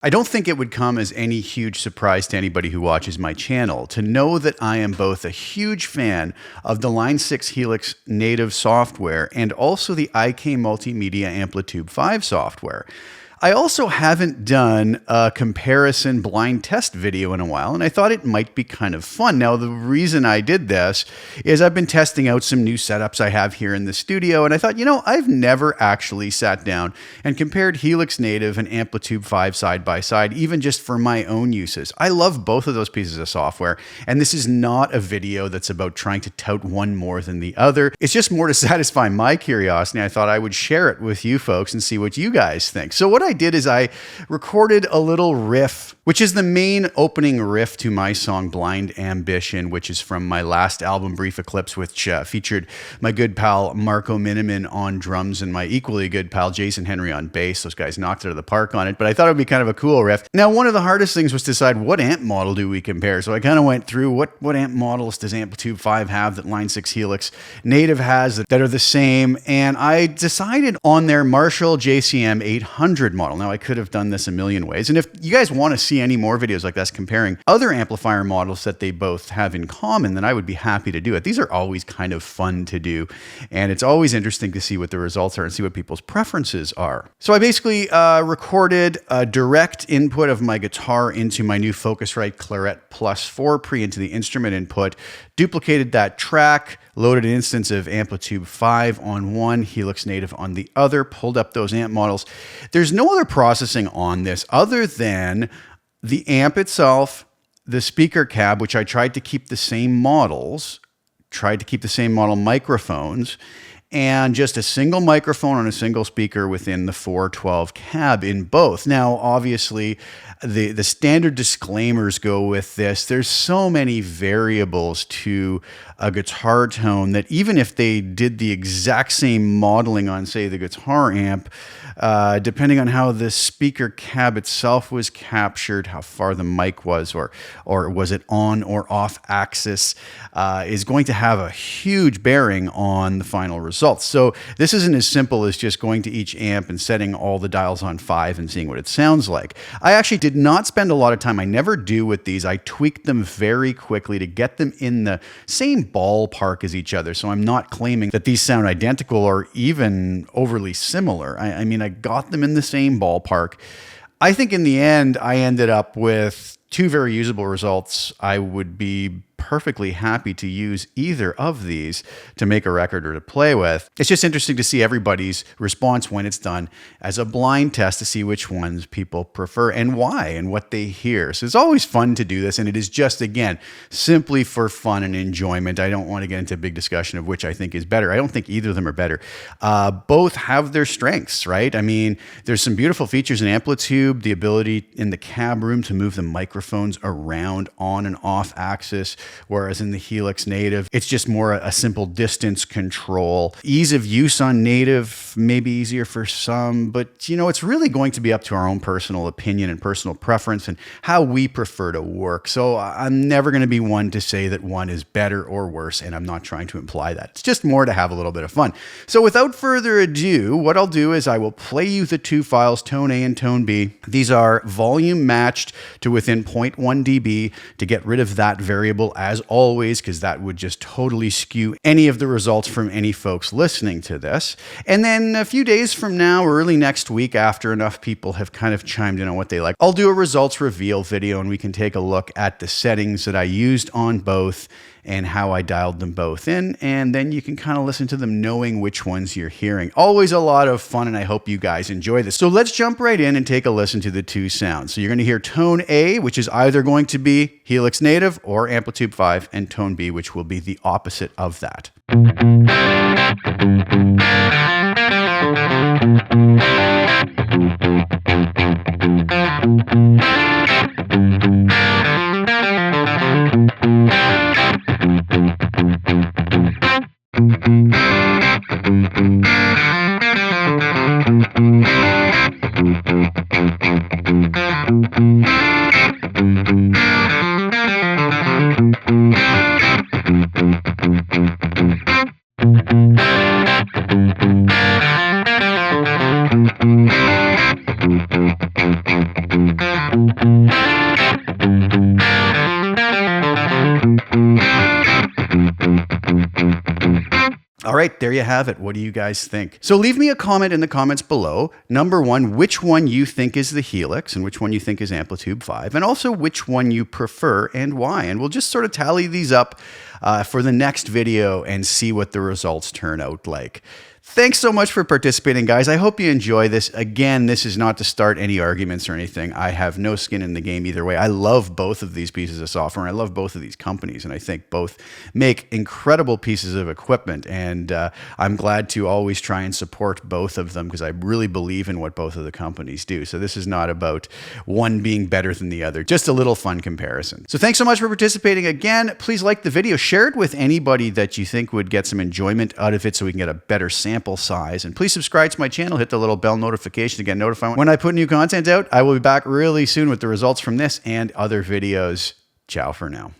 I don't think it would come as any huge surprise to anybody who watches my channel to know that I am both a huge fan of the Line 6 Helix native software and also the IK Multimedia Amplitube 5 software. I also haven't done a comparison blind test video in a while, and I thought it might be kind of fun. Now, the reason I did this is I've been testing out some new setups I have here in the studio, and I thought, I've never actually sat down and compared Helix Native and Amplitube 5 side by side, even just for my own uses. I love both of those pieces of software, and this is not a video that's about trying to tout one more than the other. It's just more to satisfy my curiosity. I thought I would share it with you folks and see what you guys think. So what I did is I recorded a little riff, which is the main opening riff to my song Blind Ambition, which is from my last album, Brief Eclipse, which featured my good pal Marco Miniman on drums and my equally good pal Jason Henry on bass. Those guys knocked it out of the park on it, but I thought it would be kind of a cool riff. Now, one of the hardest things was to decide what amp model do we compare. So I kind of went through what amp models does Amplitube 5 have that Line 6 Helix Native has that are the same, and I decided on their Marshall JCM 800 model. Now, I could have done this a million ways, and if you guys want to see any more videos like this comparing other amplifier models that they both have in common, then I would be happy to do it. These are always kind of fun to do, and it's always interesting to see what the results are and see what people's preferences are. So I basically recorded a direct input of my guitar into my new Focusrite Claret Plus 4 pre into the instrument input, duplicated that track, loaded an instance of Amplitube 5 on one, Helix Native on the other, pulled up those amp models. There's no other processing on this other than the amp itself, the speaker cab, which I tried to keep the same models, microphones, and just a single microphone on a single speaker within the 412 cab in both. Now, obviously, the standard disclaimers go with this. There's so many variables to a guitar tone that even if they did the exact same modeling on, say, the guitar amp, depending on how the speaker cab itself was captured, how far the mic was, or was it on or off axis, is going to have a huge bearing on the final results. So this isn't as simple as just going to each amp and setting all the dials on 5 and seeing what it sounds like. I actually did not spend a lot of time. I never do with these. I tweaked them very quickly to get them in the same ballpark as each other. So I'm not claiming that these sound identical or even overly similar. I mean, I got them in the same ballpark. I think in the end, I ended up with two very usable results. I would be perfectly happy to use either of these to make a record or to play with. It's just interesting to see everybody's response when it's done as a blind test to see which ones people prefer and why and what they hear. So it's always fun to do this, and it is just, again, simply for fun and enjoyment. I don't want to get into a big discussion of which I think is better. I don't think either of them are better. Both have their strengths, right? I mean, there's some beautiful features in Amplitube, the ability in the cab room to move the microphones around on and off axis, whereas in the Helix Native, it's just more a simple distance control. Ease of use on Native may be easier for some, but it's really going to be up to our own personal opinion and personal preference and how we prefer to work. So I'm never going to be one to say that one is better or worse, and I'm not trying to imply that. It's just more to have a little bit of fun. So without further ado, what I'll do is I will play you the two files, tone A and tone B. These are volume matched to within 0.1 dB to get rid of that variable as always, because that would just totally skew any of the results from any folks listening to this. And then a few days from now, or early next week, after enough people have kind of chimed in on what they like, I'll do a results reveal video and we can take a look at the settings that I used on both and how I dialed them both in, and then you can kind of listen to them knowing which ones you're hearing. Always a lot of fun, and I hope you guys enjoy this. So let's jump right in and take a listen to the two sounds. So you're going to hear tone A, which is either going to be Helix Native or Amplitube 5, and tone B, which will be the opposite of that. All right, there you have it. What do you guys think? So leave me a comment in the comments below. Number one, which one you think is the Helix and which one you think is Amplitube 5, and also which one you prefer and why. And we'll just sort of tally these up for the next video and see what the results turn out like. Thanks so much for participating, guys. I hope you enjoy this. Again, this is not to start any arguments or anything. I have no skin in the game either way. I love both of these pieces of software, and I love both of these companies, and I think both make incredible pieces of equipment, and I'm glad to always try and support both of them because I really believe in what both of the companies do. So this is not about one being better than the other, just a little fun comparison. So thanks so much for participating again. Please like the video, share it with anybody that you think would get some enjoyment out of it so we can get a better sample size. And please subscribe to my channel, hit the little bell notification to get notified when I put new content out. I will be back really soon with the results from this and other videos. Ciao for now.